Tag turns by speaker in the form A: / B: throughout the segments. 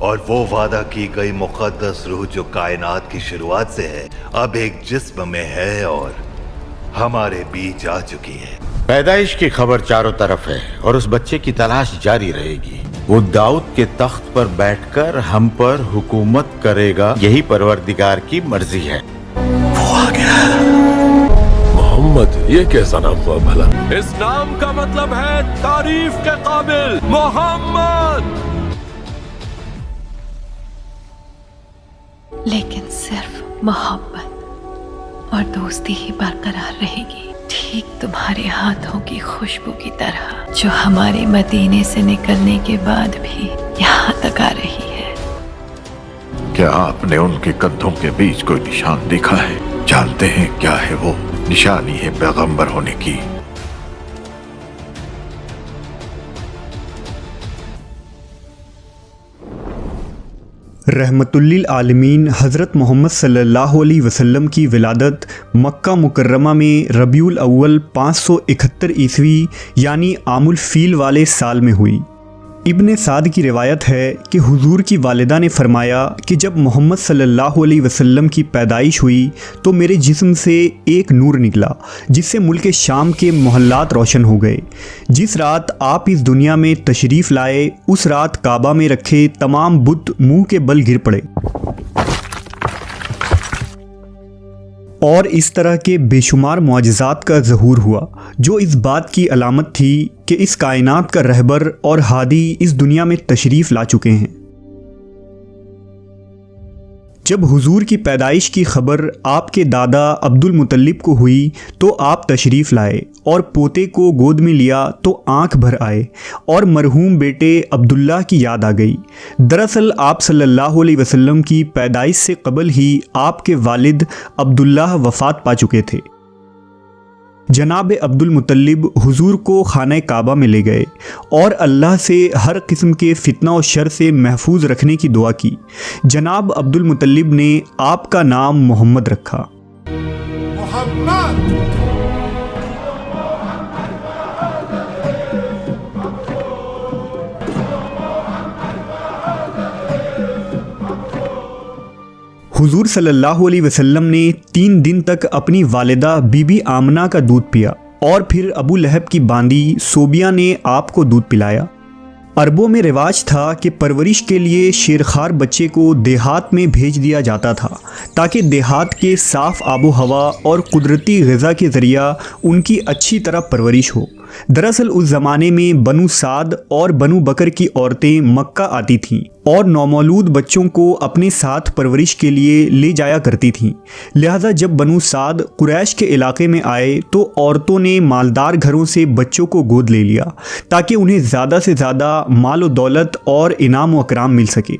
A: और वो वादा की गई मुक़द्दस रूह जो कायनात की शुरुआत से है, अब एक जिस्म में है और हमारे बीच आ चुकी है।
B: पैदाइश की खबर चारों तरफ है और उस बच्चे की तलाश जारी रहेगी। वो दाऊद के तख्त पर बैठकर हम पर हुकूमत करेगा, यही परवरदिगार की मर्जी है।
A: वो आ गया।
C: मोहम्मद, ये कैसा नाम हुआ भला? इस नाम का मतलब है तारीफ के काबिल मोहम्मद।
D: लेकिन सिर्फ मोहब्बत और दोस्ती ही बरकरार रहेगी, ठीक तुम्हारे हाथों की खुशबू की तरह जो हमारे मदीने से निकलने के बाद भी यहाँ तक आ रही है।
E: क्या आपने उनके कंधों के बीच कोई निशान देखा है? जानते हैं क्या है वो? निशानी है पैगंबर होने की।
F: रहमतुल्लिल आलमीन हज़रत मोहम्मद सल्लल्लाहु अलैहि वसल्लम की विलादत मक्का मुकर्रमा में रबीउल अव्वल 571 ईस्वी यानी आमुल फील वाले साल में हुई। इब्ने साद की रिवायत है कि हुजूर की वालिदा ने फरमाया कि जब मोहम्मद सल्लल्लाहु अलैहि वसल्लम की पैदाइश हुई तो मेरे जिस्म से एक नूर निकला जिससे मुल्क शाम के मोहल्लात रोशन हो गए। जिस रात आप इस दुनिया में तशरीफ़ लाए उस रात काबा में रखे तमाम बुत मुंह के बल गिर पड़े और इस तरह के बेशुमार मुआजिज़ात का ज़हूर हुआ जो इस बात की अलामत थी कि इस कायनात का रहबर और हादी इस दुनिया में तशरीफ़ ला चुके हैं। जब हुजूर की पैदाइश की खबर आपके दादा अब्दुल मुतल्लिब को हुई तो आप तशरीफ़ लाए और पोते को गोद में लिया तो आंख भर आए और मरहूम बेटे अब्दुल्लाह की याद आ गई। दरअसल आप सल्लल्लाहु अलैहि वसल्लम की पैदाइश से कबल ही आपके वालिद अब्दुल्लाह वफ़ात पा चुके थे। जनाब अब्दुल मुतल्लिब हुजूर को खाना काबा में ले गए और अल्लाह से हर किस्म के फितना और शर से महफूज रखने की दुआ की। जनाब अब्दुल मुतल्लिब ने आपका नाम मोहम्मद रखा। हुजूर सल्लल्लाहु अलैहि वसल्लम ने 3 दिन तक अपनी वालिदा बीबी आमना का दूध पिया और फिर अबू लहब की बांदी सोबिया ने आपको दूध पिलाया। अरबों में रिवाज था कि परवरिश के लिए शेरखार बच्चे को देहात में भेज दिया जाता था ताकि देहात के साफ़ आबो हवा और कुदरती ग़िज़ा के ज़रिया उनकी अच्छी तरह परवरिश हो। दरअसल उस ज़माने में बनु साद और बनु बकर की औरतें मक्का आती थीं और नौमौलूद बच्चों को अपने साथ परवरिश के लिए ले जाया करती थीं। लिहाजा जब बनु साद कुरैश के इलाके में आए तो औरतों ने मालदार घरों से बच्चों को गोद ले लिया ताकि उन्हें ज़्यादा से ज़्यादा माल व दौलत और इनाम व इकराम मिल सके।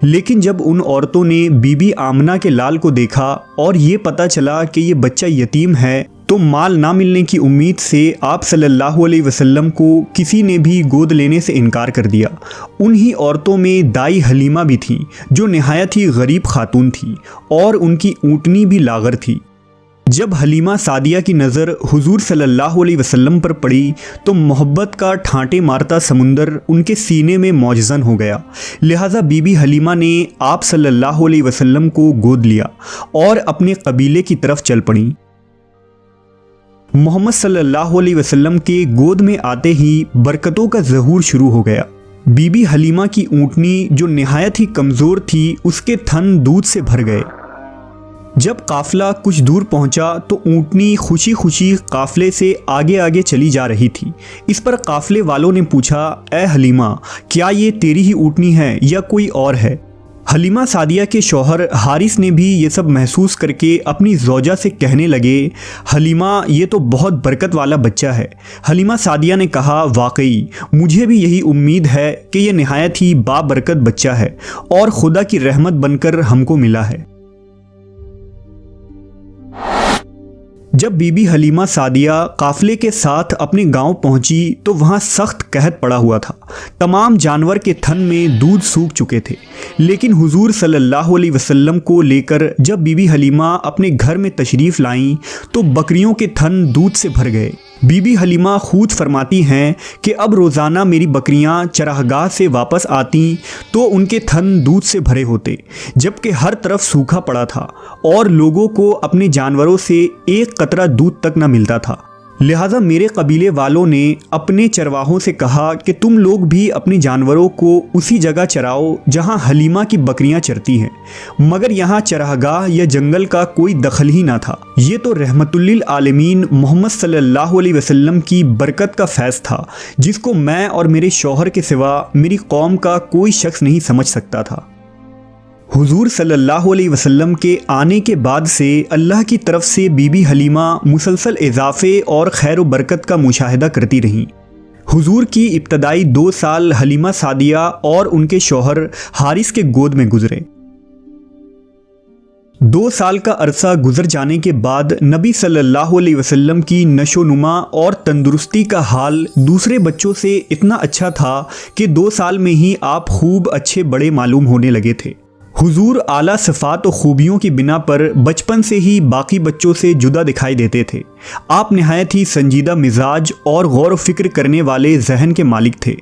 F: लेकिन जब उन औरतों ने बीबी आमना के लाल को देखा और ये पता चला कि ये बच्चा यतीम है तो माल ना मिलने की उम्मीद से आप सल्लल्लाहु अलैहि वसल्लम को किसी ने भी गोद लेने से इनकार कर दिया। उन्हीं औरतों में दाई हलीमा भी थी जो निहायत ही गरीब खातून थी और उनकी ऊँटनी भी लागर थी। जब हलीमा सादिया की नज़र हुजूर सल्लल्लाहु अलैहि वसल्लम पर पड़ी तो मोहब्बत का ठांटे मारता समुंदर उनके सीने में मौजज़न हो गया। लिहाजा बीबी हलीमा ने आप सल्लल्लाहु अलैहि वसल्लम को गोद लिया और अपने कबीले की तरफ चल पड़ी। मोहम्मद सल्लल्लाहु अलैहि वसल्लम के गोद में आते ही बरकतों का ज़हूर शुरू हो गया। बीबी हलीमा की ऊँटनी जो निहायत ही कमज़ोर थी उसके थन दूध से भर गए। जब काफ़िला कुछ दूर पहुंचा तो ऊँटनी खुशी खुशी काफ़िले से आगे आगे चली जा रही थी। इस पर काफ़िले वालों ने पूछा, ए हलीमा, क्या ये तेरी ही ऊँटनी है या कोई और है? हलीमा सादिया के शौहर हारिस ने भी ये सब महसूस करके अपनी ज़ौजा से कहने लगे, हलीमा, ये तो बहुत बरकत वाला बच्चा है। हलीमा सादिया ने कहा, वाकई मुझे भी यही उम्मीद है कि यह निहायत ही बाबरकत बच्चा है और खुदा की रहमत बनकर हमको मिला है। जब बीबी हलीमा सादिया काफ़िले के साथ अपने गांव पहुंची तो वहां सख्त कहत पड़ा हुआ था। तमाम जानवर के थन में दूध सूख चुके थे। लेकिन हुजूर सल्लल्लाहु अलैहि वसल्लम को लेकर जब बीबी हलीमा अपने घर में तशरीफ़ लाईं तो बकरियों के थन दूध से भर गए। बीबी हलीमा खुद फरमाती हैं कि अब रोज़ाना मेरी बकरियां चरागाह से वापस आती तो उनके थन दूध से भरे होते, जबकि हर तरफ सूखा पड़ा था और लोगों को अपने जानवरों से एक कतरा दूध तक न मिलता था। लिहाजा मेरे कबीले वालों ने अपने चरवाहों से कहा कि तुम लोग भी अपने जानवरों को उसी जगह चराओ जहां हलीमा की बकरियां चरती हैं, मगर यहाँ चरागाह या जंगल का कोई दखल ही ना था। ये तो रहमतुल्लिल आलमीन मोहम्मद सल्लल्लाहु अलैहि वसल्लम की बरकत का फैज़ था, जिसको मैं और मेरे शौहर के सिवा मेरी कौम का कोई शख्स नहीं समझ सकता था। हुजूर सल्लल्लाहु अलैहि वसल्लम के आने के बाद से अल्लाह की तरफ से बीबी हलीमा मुसलसल इजाफे और खैर व बरकत का मुशाहिदा करती रहीं। हुजूर की इब्तदाई 2 साल हलीमा सादिया और उनके शौहर हारिस के गोद में गुजरे। 2 साल का अरसा गुजर जाने के बाद नबी सल्लल्लाहु अलैहि वसल्लम की नशोनुमा और तंदुरुस्ती का हाल दूसरे बच्चों से इतना अच्छा था कि 2 साल में ही आप खूब अच्छे बड़े मालूम होने लगे थे। हुजूर आला सिफ़ात और खूबियों की बिना पर बचपन से ही बाकी बच्चों से जुदा दिखाई देते थे। आप निहायत ही संजीदा मिजाज और गौर व फिक्र करने वाले जहन के मालिक थे।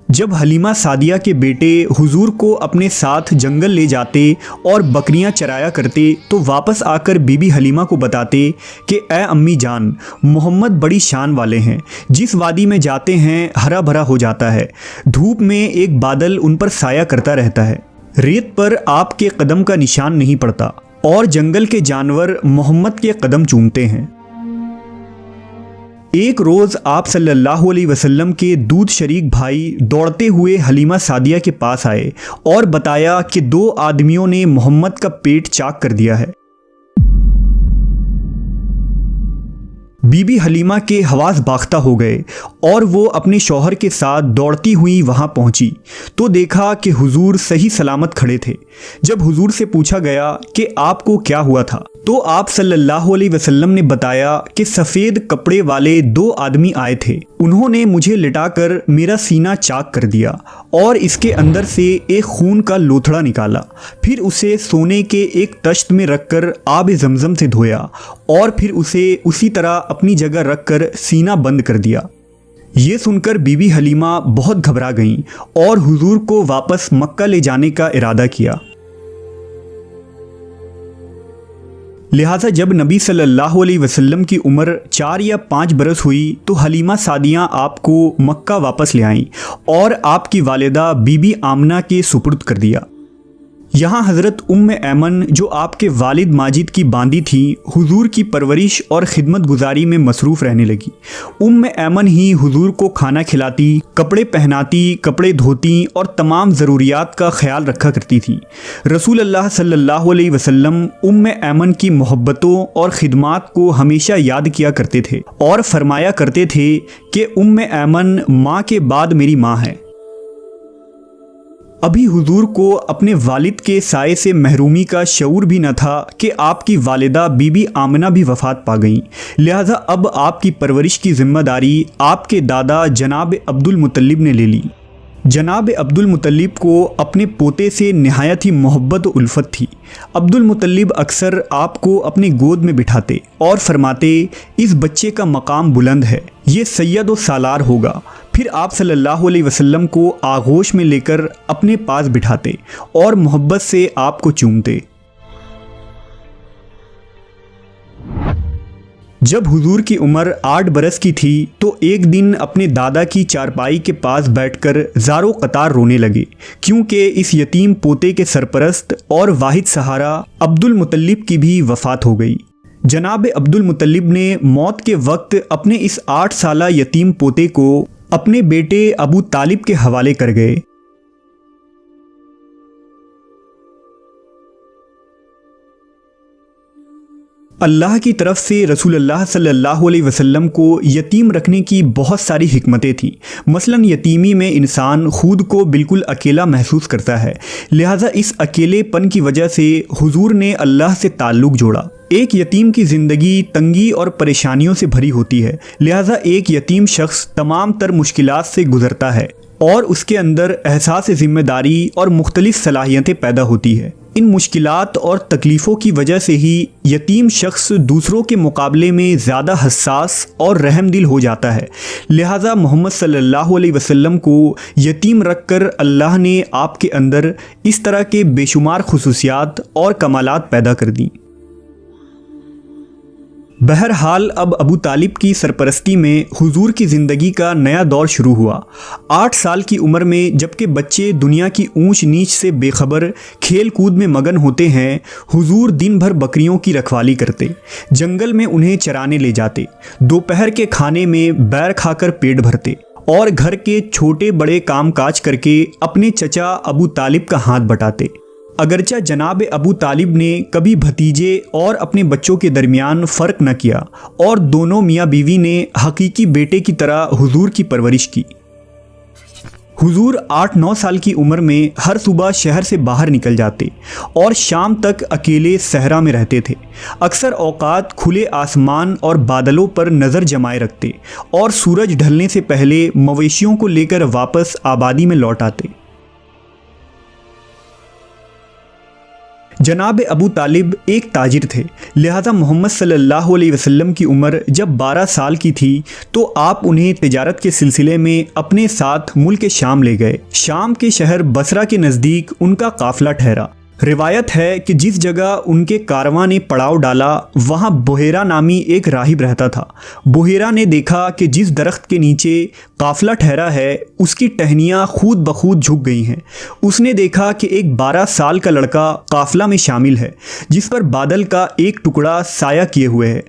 F: जब हलीमा सादिया के बेटे हुजूर को अपने साथ जंगल ले जाते और बकरियां चराया करते तो वापस आकर बीबी हलीमा को बताते कि ए अम्मी जान, मोहम्मद बड़ी शान वाले हैं, जिस वादी में जाते हैं हरा भरा हो जाता है, धूप में एक बादल उन पर साया करता रहता है, रेत पर आपके कदम का निशान नहीं पड़ता और जंगल के जानवर मोहम्मद के कदम चूमते हैं। एक रोज़ आप सल्लल्लाहु अलैहि वसल्लम के दूध शरीक भाई दौड़ते हुए हलीमा सादिया के पास आए और बताया कि 2 आदमियों ने मोहम्मद का पेट चाक कर दिया है। बीबी हलीमा के हवास बाख्ता हो गए और वो अपने शौहर के साथ दौड़ती हुई वहाँ पहुँची तो देखा कि हुजूर सही सलामत खड़े थे। जब हुजूर से पूछा गया कि आपको क्या हुआ था तो आप सल्लल्लाहु अलैहि वसल्लम ने बताया कि सफ़ेद कपड़े वाले 2 आदमी आए थे। उन्होंने मुझे लिटाकर मेरा सीना चाक कर दिया और इसके अंदर से एक खून का लोथड़ा निकाला, फिर उसे सोने के एक तश्त में रखकर आब जमजम से धोया और फिर उसे उसी तरह अपनी जगह रखकर सीना बंद कर दिया। ये सुनकर बीबी हलीमा बहुत घबरा गईं और हुजूर को वापस मक्का ले जाने का इरादा किया। लिहाजा जब नबी सल्लल्लाहु अलैहि वसल्लम की उम्र 4 या 5 बरस हुई तो हलीमा सादिया आपको मक्का वापस ले आईं और आपकी वालिदा बीबी आमना के सुपुर्द कर दिया। यहाँ हज़रत उम्मे ऐमन जो आपके वालिद माजिद की बांदी थी हुजूर की परवरिश और खिदमत गुजारी में मसरूफ़ रहने लगी। उम्मे ऐमन ही हुजूर को खाना खिलाती, कपड़े पहनाती, कपड़े धोती और तमाम ज़रूरियात का ख्याल रखा करती थी। रसूल अल्लाह सल्लल्लाहु अलैहि वसल्लम उम्मे ऐमन की मोहब्बतों और ख़िदमात को हमेशा याद किया करते थे और फरमाया करते थे कि उम्मे ऐमन माँ के बाद मेरी माँ है। अभी हुजूर को अपने वालिद के साए से महरूमी का शऊर भी न था कि आपकी वालिदा बीबी आमना भी वफ़ात पा गईं। लिहाजा अब आपकी परवरिश की ज़िम्मेदारी आपके दादा जनाब अब्दुल मुत्तलिब ने ले ली। जनाब अब्दुल मुत्तलिब को अपने पोते से निहायत ही मोहब्बत और उल्फत थी। अब्दुल मुत्तलिब अक्सर आपको अपनी गोद में बिठाते और फरमाते, इस बच्चे का मकाम बुलंद है, ये सैयद व सालार होगा। फिर आप सल्लल्लाहु अलैहि वसल्लम को आगोश में लेकर अपने पास बिठाते और मोहब्बत से आपको चूमते। जब हुजूर की उम्र 8 बरस की थी तो एक दिन अपने दादा की चारपाई के पास बैठकर ज़ारो कतार रोने लगे, क्योंकि इस यतीम पोते के सरपरस्त और वाहिद सहारा अब्दुल मुत्तलिब की भी वफ़ात हो गई। जनाब अब्दुल मुत्तलिब ने मौत के वक्त अपने इस 8 साला यतीम पोते को अपने बेटे अबू तालिब के हवाले कर गए। अल्लाह की तरफ से रसूलुल्लाह सल्लल्लाहु अलैहि वसल्लम को यतीम रखने की बहुत सारी हिकमतें थीं। मसलन यतीमी में इंसान खुद को बिल्कुल अकेला महसूस करता है, लिहाजा इस अकेलेपन की वजह से हुजूर ने अल्लाह से ताल्लुक़ जोड़ा। एक यतीम की ज़िंदगी तंगी और परेशानियों से भरी होती है, लिहाजा एक यतीम शख्स तमाम तर मुश्किलात से गुज़रता है और उसके अंदर एहसास ज़िम्मेदारी और मुख्तलिफ सलाहियतें पैदा होती है। इन मुश्किलात और तकलीफ़ों की वजह से ही यतीम शख्स दूसरों के मुकाबले में ज़्यादा हसास और रहमदिल हो जाता है। लिहाजा मोहम्मद सल्लल्लाहु अलैहि वसल्लम को यतीम रखकर अल्लाह ने आपके अंदर इस तरह के बेशुमार खुसूसियात और कमालात पैदा कर दी। बहरहाल अब अबू तालिब की सरपरस्ती में हुजूर की ज़िंदगी का नया दौर शुरू हुआ। 8 साल की उम्र में जबकि बच्चे दुनिया की ऊंच नीच से बेखबर खेल कूद में मगन होते हैं, हुजूर दिन भर बकरियों की रखवाली करते, जंगल में उन्हें चराने ले जाते, दोपहर के खाने में बैर खाकर पेट भरते और घर के छोटे बड़े कामकाज करके अपने चचा अबू तालिब का हाथ बटाते। अगरचा जनाब अबू तालिब ने कभी भतीजे और अपने बच्चों के दरमियान फ़र्क न किया और दोनों मियाँ बीवी ने हकीकी बेटे की तरह हुजूर की परवरिश की। हुजूर 8-9 साल की उम्र में हर सुबह शहर से बाहर निकल जाते और शाम तक अकेले सहरा में रहते थे। अक्सर औकात खुले आसमान और बादलों पर नज़र जमाए रखते और सूरज ढलने से पहले मवेशियों को लेकर वापस आबादी में लौट आते। जनाब अबू तालिब एक ताजिर थे, लिहाजा मोहम्मद सल्लल्लाहु अलैहि वसल्लम की उम्र जब 12 साल की थी तो आप उन्हें तिजारत के सिलसिले में अपने साथ मुल्क शाम ले गए। शाम के शहर बसरा के नज़दीक उनका काफ़िला ठहरा। रिवायत है कि जिस जगह उनके कारवां ने पड़ाव डाला वहाँ बुहेरा नामी एक राहिब रहता था। बुहेरा ने देखा कि जिस दरख्त के नीचे काफ़िला ठहरा है उसकी टहनियाँ खुद ब खुद झुक गई हैं। उसने देखा कि एक 12 साल का लड़का काफ़िला में शामिल है जिस पर बादल का एक टुकड़ा साया किए हुए है।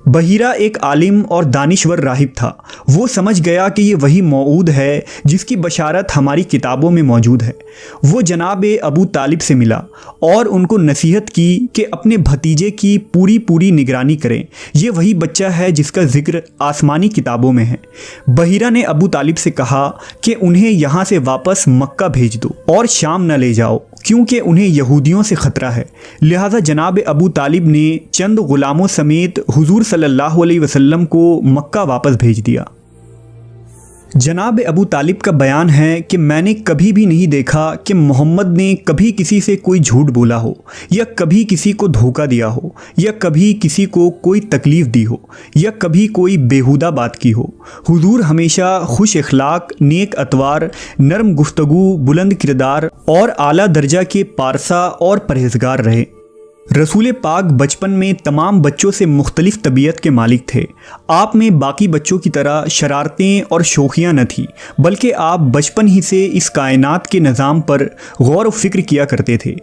F: बहीरा एक आलिम और दानिश्वर राहिब था। वो समझ गया कि ये वही मौऊद है जिसकी बशारत हमारी किताबों में मौजूद है। वो जनाब अबू तालिब से मिला और उनको नसीहत की कि अपने भतीजे की पूरी निगरानी करें। ये वही बच्चा है जिसका जिक्र आसमानी किताबों में है। बहीरा ने अबू तालिब से कहा कि उन्हें यहाँ से वापस मक्का भेज दो और शाम न ले जाओ क्योंकि उन्हें यहूदियों से ख़तरा है। लिहाजा जनाब अबू तालिब ने चंद ग़ुलामों समेत हुजूर सल्लल्लाहु अलैहि वसल्लम को मक्का वापस भेज दिया। जनाब अबू तालिब का बयान है कि मैंने कभी भी नहीं देखा कि मोहम्मद ने कभी किसी से कोई झूठ बोला हो या कभी किसी को धोखा दिया हो या कभी किसी को कोई तकलीफ़ दी हो या कभी कोई बेहुदा बात की हो। हुजूर हमेशा खुश अखलाक, नेक अतवार, नरम गुफ्तगू, बुलंद किरदार और आला दर्जा के पारसा और परहेजगार रहे। रसूल पाक बचपन में तमाम बच्चों से मुख्तलिफ तबीयत के मालिक थे। आप में बाकी बच्चों की तरह शरारतें और शौखियाँ न थी, बल्कि आप बचपन ही से इस कायनात के निज़ाम पर गौर व फिक्र किया करते थे।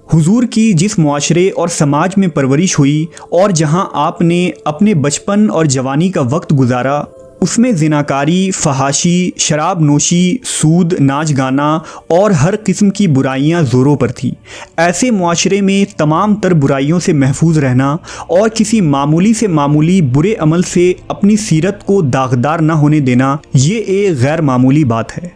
F: हुजूर की जिस मुआशरे और समाज में परवरिश हुई और जहाँ आपने अपने बचपन और जवानी का वक्त गुजारा उसमें ज़िनाकारी, फहाशी, शराब नोशी, सूद, नाच गाना और हर किस्म की बुराइयां ज़ोरों पर थी। ऐसे मुआशरे में तमाम तर बुराइयों से महफूज रहना और किसी मामूली से मामूली बुरे अमल से अपनी सीरत को दागदार न होने देना, ये एक गैर मामूली बात है।